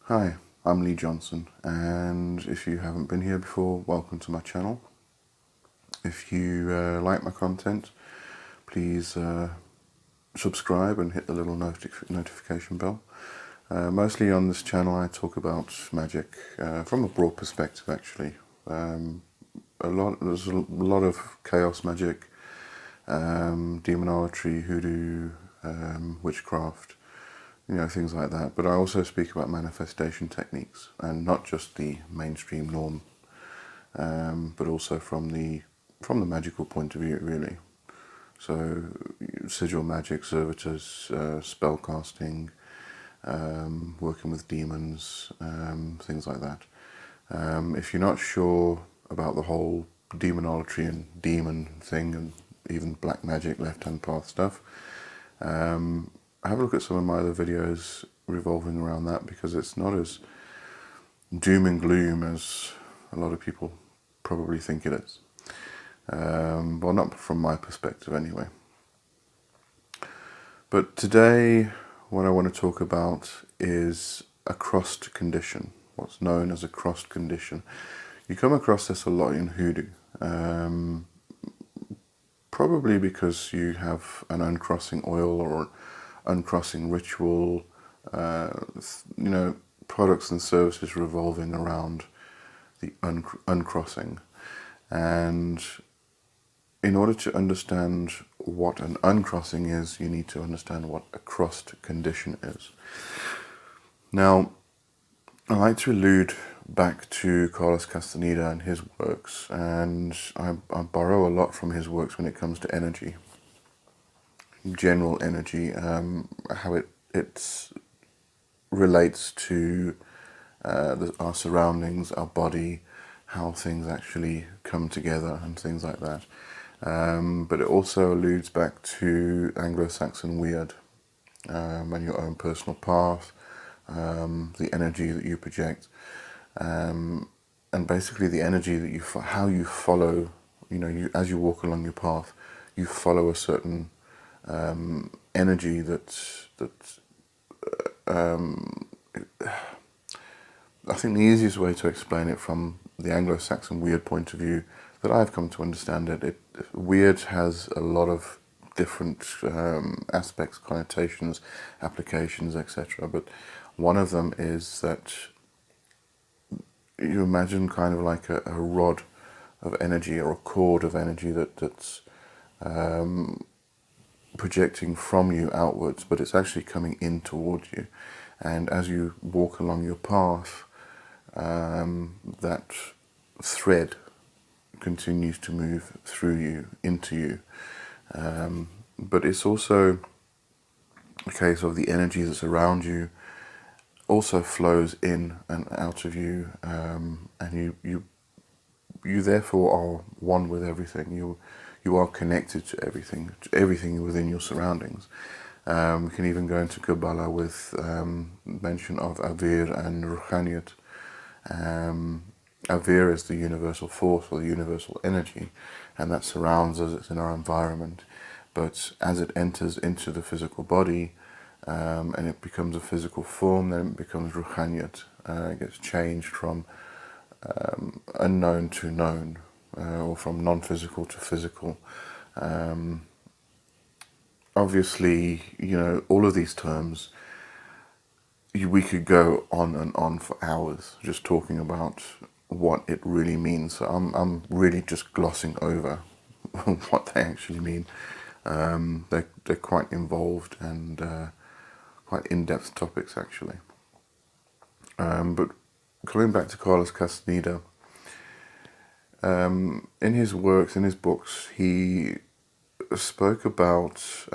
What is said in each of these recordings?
Hi, I'm Lee Johnson, and if you haven't been here before, welcome to my channel. If you like my content, please subscribe and hit the little notification bell. Mostly on this channel I talk about magic from a broad perspective actually. There's a lot of chaos magic, demonolatry, hoodoo, witchcraft, things like that. But I also speak about manifestation techniques, and not just the mainstream norm, but also from the magical point of view, really. So sigil magic, servitors, spell casting, working with demons, things like that. If you're not sure about the whole demonolatry and demon thing, and even black magic, left-hand path stuff, have a look at some of my other videos revolving around that, because it's not as doom and gloom as a lot of people probably think it is. Well, not from my perspective anyway. But today what I want to talk about is a crossed condition, what's known as a crossed condition. You come across this a lot in hoodoo, probably because you have an uncrossing oil or uncrossing ritual, products and services revolving around the uncrossing. And in order to understand what an uncrossing is, you need to understand what a crossed condition is. Now, I like to allude back to Carlos Castaneda and his works, and I borrow a lot from his works when it comes to energy, general energy, how it relates to our surroundings, our body, how things actually come together and things like that. But it also alludes back to AngloSaxon weird, and your own personal path, the energy that you project, and basically the energy that how you follow. As you walk along your path, you follow a certain energy I think the easiest way to explain it from the Anglo-Saxon weird point of view that I've come to understand it, weird has a lot of different aspects, connotations, applications, etc. But one of them is that you imagine kind of like a rod of energy or a cord of energy that's projecting from you outwards, but it's actually coming in towards you. And as you walk along your path, that thread continues to move through you, into you. But it's also a case of the energy that's around you also flows in and out of you, and you therefore are one with everything. You are connected to everything within your surroundings. We can even go into Kabbalah with mention of Avir and Ruhaniyat. Avir is the universal force or the universal energy, and that surrounds us, it's in our environment. But as it enters into the physical body, and it becomes a physical form, then it becomes Ruhaniyat. It gets changed from unknown to known, or from non-physical to physical. Obviously, all of these terms, we could go on and on for hours just talking about what it really means. So I'm really just glossing over what they actually mean. They're quite involved and quite in-depth topics actually. But coming back to Carlos Castaneda, in his works, in his books, he spoke about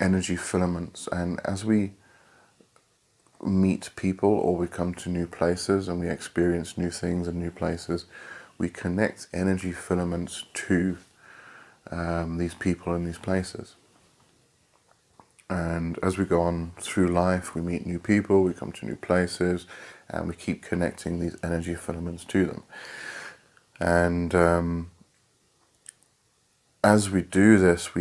energy filaments, and as we meet people or we come to new places and we experience new things and new places, we connect energy filaments to these people and these places. And as we go on through life, we meet new people, we come to new places, and we keep connecting these energy filaments to them. And as we do this,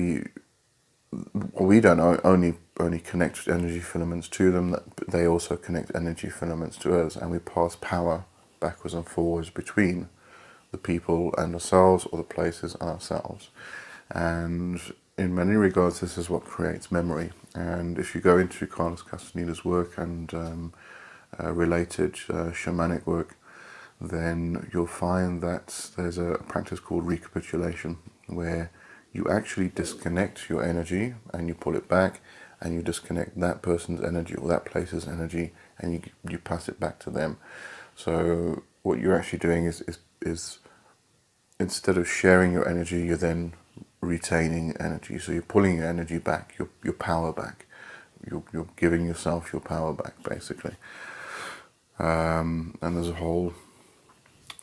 we don't only connect energy filaments to them, but they also connect energy filaments to us, and we pass power backwards and forwards between the people and ourselves, or the places and ourselves. And in many regards, this is what creates memory. And if you go into Carlos Castaneda's work and related shamanic work, then you'll find that there's a practice called recapitulation, where you actually disconnect your energy and you pull it back, and you disconnect that person's energy or that place's energy, and you pass it back to them. So what you're actually doing is instead of sharing your energy, you're then retaining energy. So you're pulling your energy back, your power back. You're giving yourself your power back, basically. And there's a whole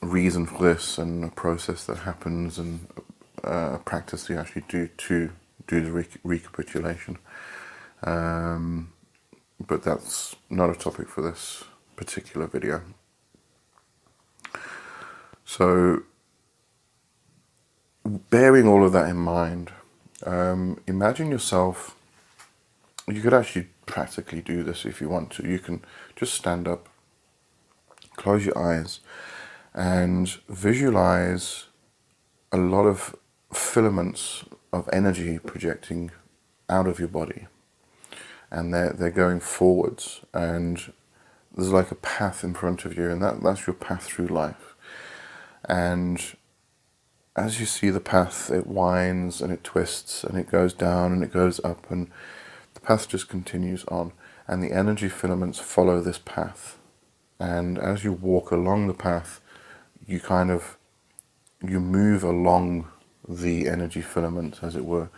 reason for this, and a process that happens, and a practice you actually do to do the recapitulation. But that's not a topic for this particular video. So, bearing all of that in mind, imagine yourself, you could actually practically do this if you want to. You can just stand up, close your eyes, and visualize a lot of filaments of energy projecting out of your body, and they're going forwards, and there's like a path in front of you, and that's your path through life. And as you see the path, it winds and it twists and it goes down and it goes up, and the path just continues on, and the energy filaments follow this path. And as you walk along the path, you move along the energy filament, as it were.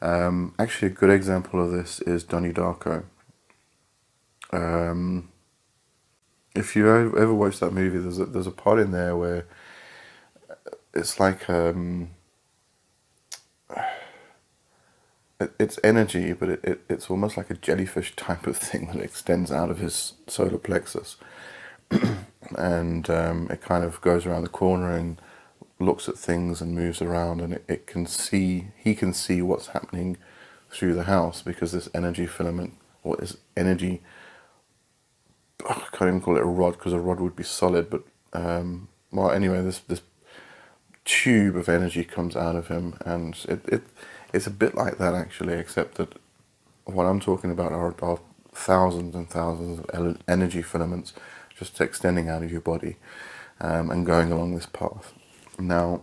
Actually, a good example of this is Donnie Darko. If you ever watched that movie, there's a part in there where it's like it's energy, but it's almost like a jellyfish type of thing that extends out of his solar plexus, and it kind of goes around the corner and looks at things and moves around, and he can see what's happening through the house, because this energy filament, or this energy, I can't even call it a rod, because a rod would be solid, but well, anyway, this tube of energy comes out of him, and it's a bit like that actually, except that what I'm talking about are thousands and thousands of energy filaments just extending out of your body, and going along this path. Now,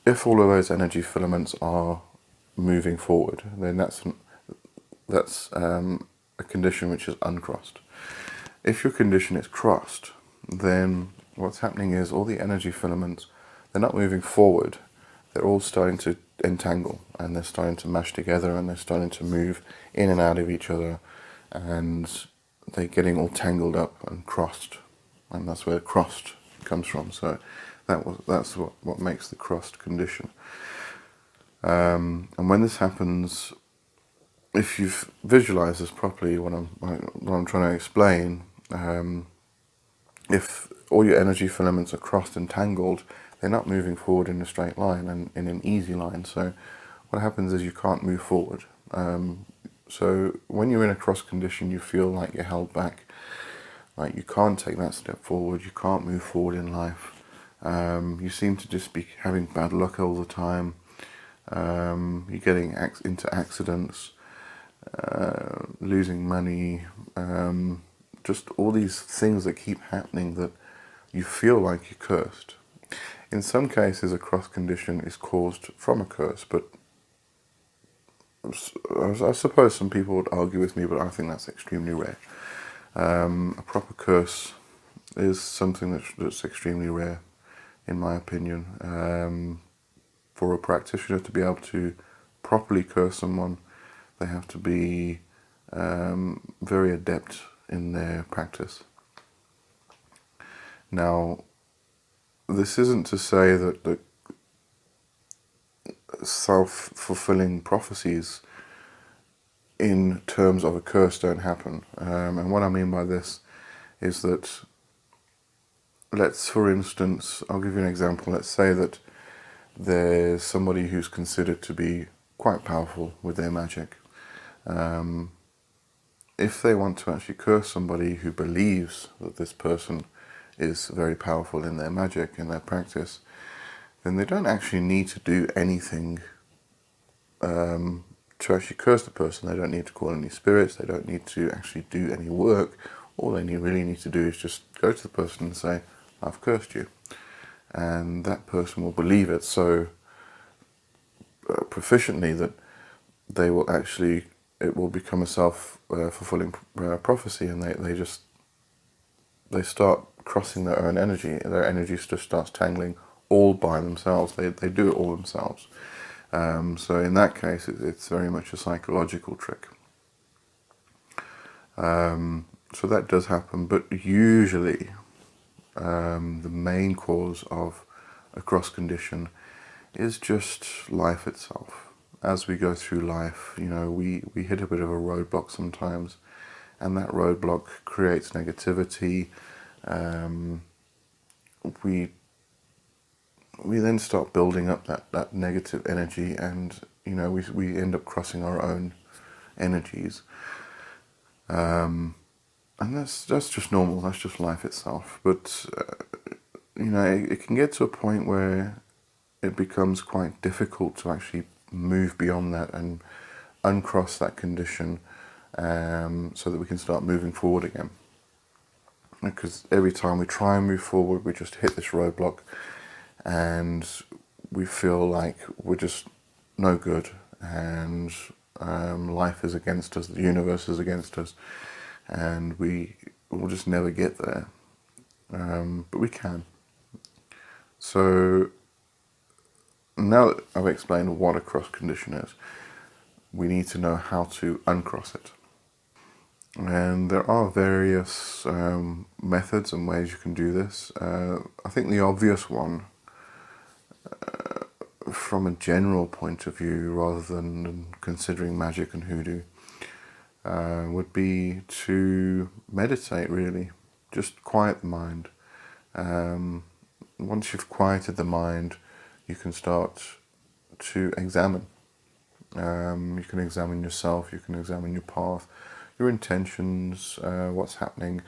if all of those energy filaments are moving forward, then that's a condition which is uncrossed. If your condition is crossed, then what's happening is all the energy filaments, they're not moving forward, they're all starting to entangle, and they're starting to mash together, and they're starting to move in and out of each other, and they're getting all tangled up and crossed, and that's where crossed comes from. So that's what makes the crossed condition. And when this happens, if you've visualized this properly, what I'm trying to explain, if all your energy filaments are crossed and tangled, they're not moving forward in a straight line and in an easy line. So what happens is you can't move forward. So when you're in a cross condition, you feel like you're held back, like you can't take that step forward, you can't move forward in life. You seem to just be having bad luck all the time. You're getting into accidents, losing money, just all these things that keep happening that you feel like you're cursed. In some cases, a cross condition is caused from a curse, but I suppose some people would argue with me, but I think that's extremely rare. A proper curse is something that's extremely rare, in my opinion. For a practitioner to be able to properly curse someone, they have to be very adept in their practice. Now, this isn't to say that self-fulfilling prophecies in terms of a curse don't happen. And what I mean by this is that, for instance, I'll give you an example. Let's say that there's somebody who's considered to be quite powerful with their magic. If they want to actually curse somebody who believes that this person is very powerful in their magic, in their practice, then they don't actually need to do anything to actually curse the person. They don't need to call any spirits. They don't need to actually do any work. All they really need to do is just go to the person and say, I've cursed you. And that person will believe it so proficiently that they will actually, it will become a self-fulfilling prophecy, and they start crossing their own energy. Their energy just starts tangling all by themselves. They do it all themselves. So in that case, it's very much a psychological trick. So that does happen, but usually the main cause of a cross condition is just life itself. As we go through life, we hit a bit of a roadblock sometimes, and that roadblock creates negativity. We then start building up that negative energy, and we end up crossing our own energies. And that's just normal. That's just life itself. But it can get to a point where it becomes quite difficult to actually move beyond that and uncross that condition, so that we can start moving forward again. Because every time we try and move forward, we just hit this roadblock, and we feel like we're just no good, and life is against us, the universe is against us, and we will just never get there. But we can. So now that I've explained what a cross condition is, we need to know how to uncross it. And there are various methods and ways you can do this. I think the obvious one, from a general point of view, rather than considering magic and hoodoo, would be to meditate, really. Just quiet the mind. Once you've quieted the mind, you can start to examine. You can examine yourself, you can examine your path, your intentions, what's happening.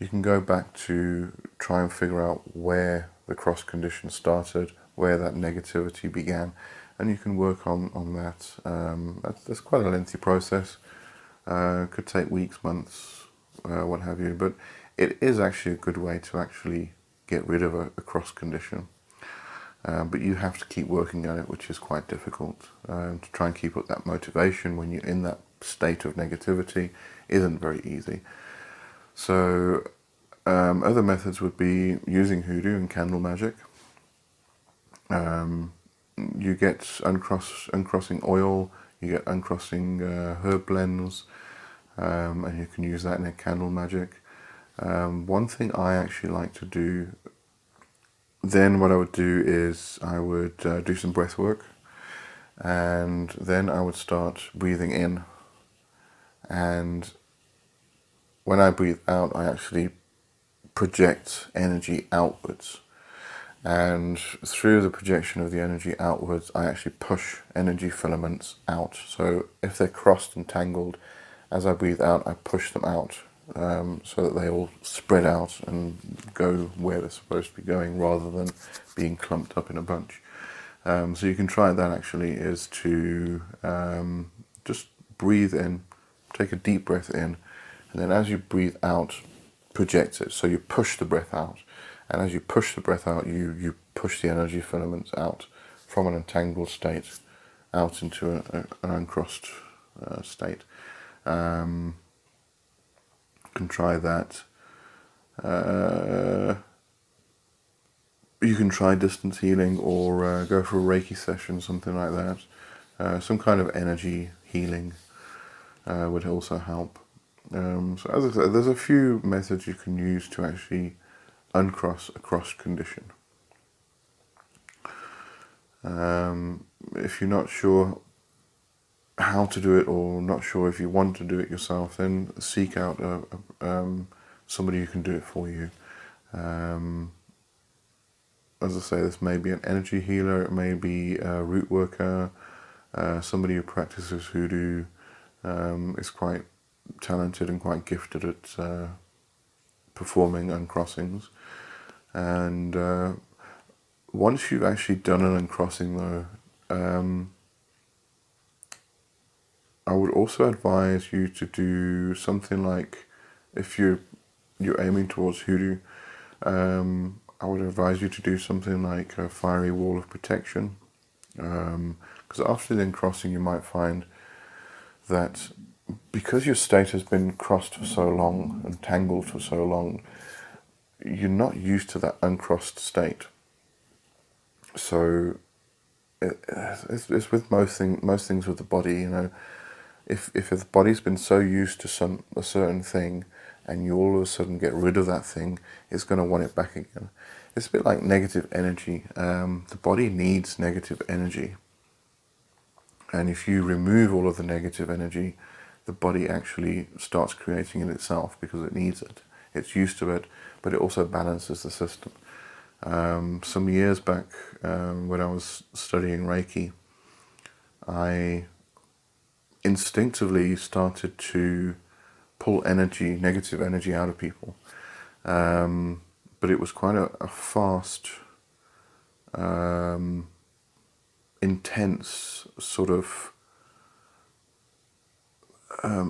You can go back to try and figure out where the cross condition started, where that negativity began, and you can work on that. That's quite a lengthy process. Could take weeks, months, what have you, but it is actually a good way to actually get rid of a cross condition. But you have to keep working at it, which is quite difficult. To try and keep up that motivation when you're in that state of negativity isn't very easy. So other methods would be using hoodoo and candle magic. You get uncrossing oil, you get uncrossing herb blends, and you can use that in a candle magic. One thing I actually like to do, then what I would do is I would do some breath work, and then I would start breathing in, and when I breathe out, I actually project energy outwards, and through the projection of the energy outwards, I actually push energy filaments out. So if they're crossed and tangled, as I breathe out, I push them out, so that they all spread out and go where they're supposed to be going, rather than being clumped up in a bunch. So you can try that actually, is to just breathe in, take a deep breath in, and then as you breathe out, project it. So you push the breath out, and as you push the breath out, you push the energy filaments out from an entangled state out into an uncrossed state. You can try that. You can try distance healing, or go for a Reiki session, something like that. Some kind of energy healing would also help. So as I said, there's a few methods you can use to actually uncross a cross condition. If you're not sure how to do it, or not sure if you want to do it yourself, then seek out somebody who can do it for you. As I say, this may be an energy healer, it may be a root worker, Somebody who practices hoodoo is quite talented and quite gifted at performing uncrossings. And once you've actually done an uncrossing though, I would also advise you to do something like, if you're aiming towards hoodoo, I would advise you to do something like a fiery wall of protection, because after the uncrossing you might find that because your state has been crossed for so long and tangled for so long, you're not used to that uncrossed state. So it's with most things with the body, you know. If the body's been so used to a certain thing, and you all of a sudden get rid of that thing, it's going to want it back again. It's a bit like negative energy. The body needs negative energy, and if you remove all of the negative energy, the body actually starts creating it itself because it needs it. It's used to it, but it also balances the system. Some years back, when I was studying Reiki, I instinctively started to pull negative energy out of people. But it was quite a fast, intense sort of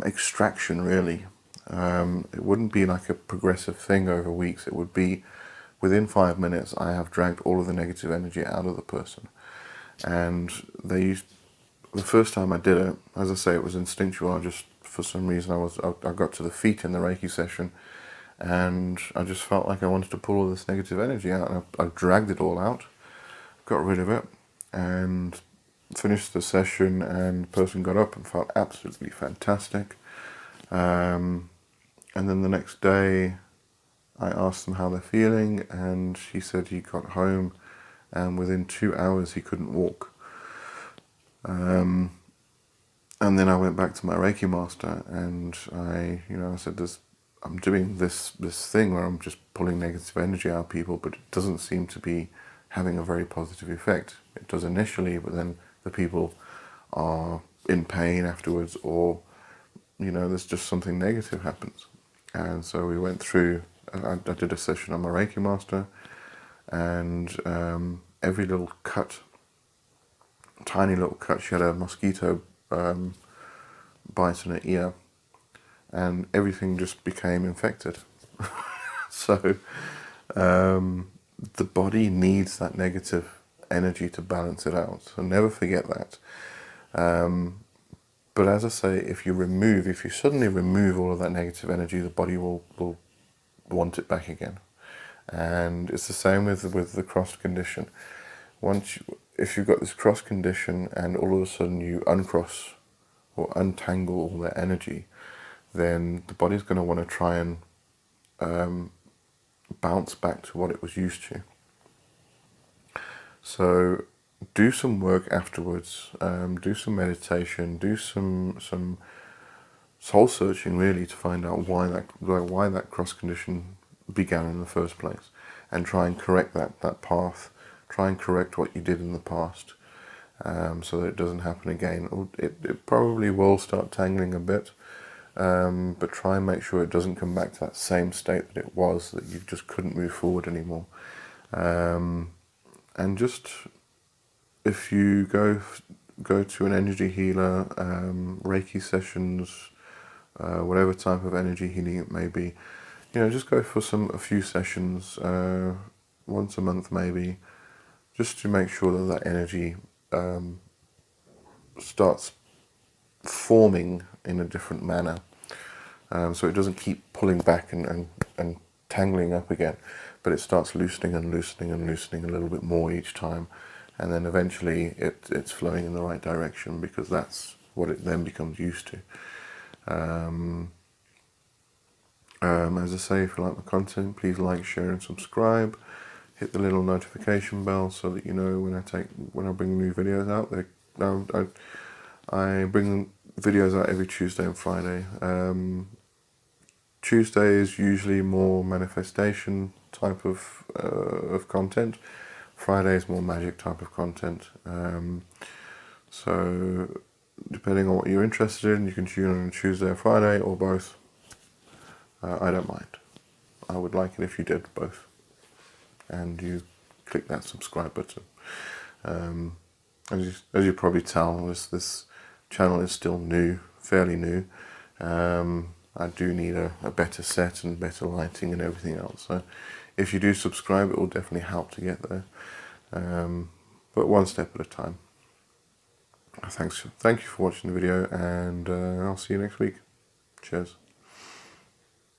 extraction, really. It wouldn't be like a progressive thing over weeks. It would be within 5 minutes, I have dragged all of the negative energy out of the person. And the first time I did it, as I say, it was instinctual. For some reason, I got to the feet in the Reiki session, and I just felt like I wanted to pull all this negative energy out, and I dragged it all out, got rid of it, and finished the session, and the person got up and felt absolutely fantastic. And then the next day, I asked them how they're feeling, and she said he got home, and within 2 hours he couldn't walk. And then I went back to my Reiki master, and I said, I'm doing this thing where I'm just pulling negative energy out of people, but it doesn't seem to be having a very positive effect. It does initially, but then the people are in pain afterwards, or there's just something negative happens. And so we went through. I did a session on my Reiki master, and every little cut, tiny little cut. She had a mosquito bite in her ear, and everything just became infected. So the body needs that negative energy to balance it out. So never forget that. But as I say, if you suddenly remove all of that negative energy, the body will want it back again. And it's the same with the crossed condition. If you've got this cross condition and all of a sudden you uncross or untangle all that energy, then the body's going to want to try and bounce back to what it was used to. So do some work afterwards, do some meditation, do some soul searching, really, to find out why that cross condition began in the first place, and try and correct that path. Try and correct what you did in the past, so that it doesn't happen again. It probably will start tangling a bit, but try and make sure it doesn't come back to that same state that it was, that you just couldn't move forward anymore. And just, if you go to an energy healer, Reiki sessions, whatever type of energy healing it may be, just go for a few sessions, once a month maybe, just to make sure that energy starts forming in a different manner, so it doesn't keep pulling back and tangling up again, but it starts loosening and loosening and loosening a little bit more each time, and then eventually it's flowing in the right direction, because that's what it then becomes used to. As I say, if you like my content, please like, share and subscribe. Hit the little notification bell so that you know when I bring new videos out. I bring videos out every Tuesday and Friday. Tuesday is usually more manifestation type of content. Friday is more magic type of content. So depending on what you're interested in, you can tune in on Tuesday or Friday or both. I don't mind. I would like it if you did both, and you click that subscribe button. As you probably tell, this channel is still new, fairly new. I do need a better set and better lighting and everything else. So if you do subscribe, it will definitely help to get there. But one step at a time. Thank you for watching the video, and I'll see you next week. Cheers.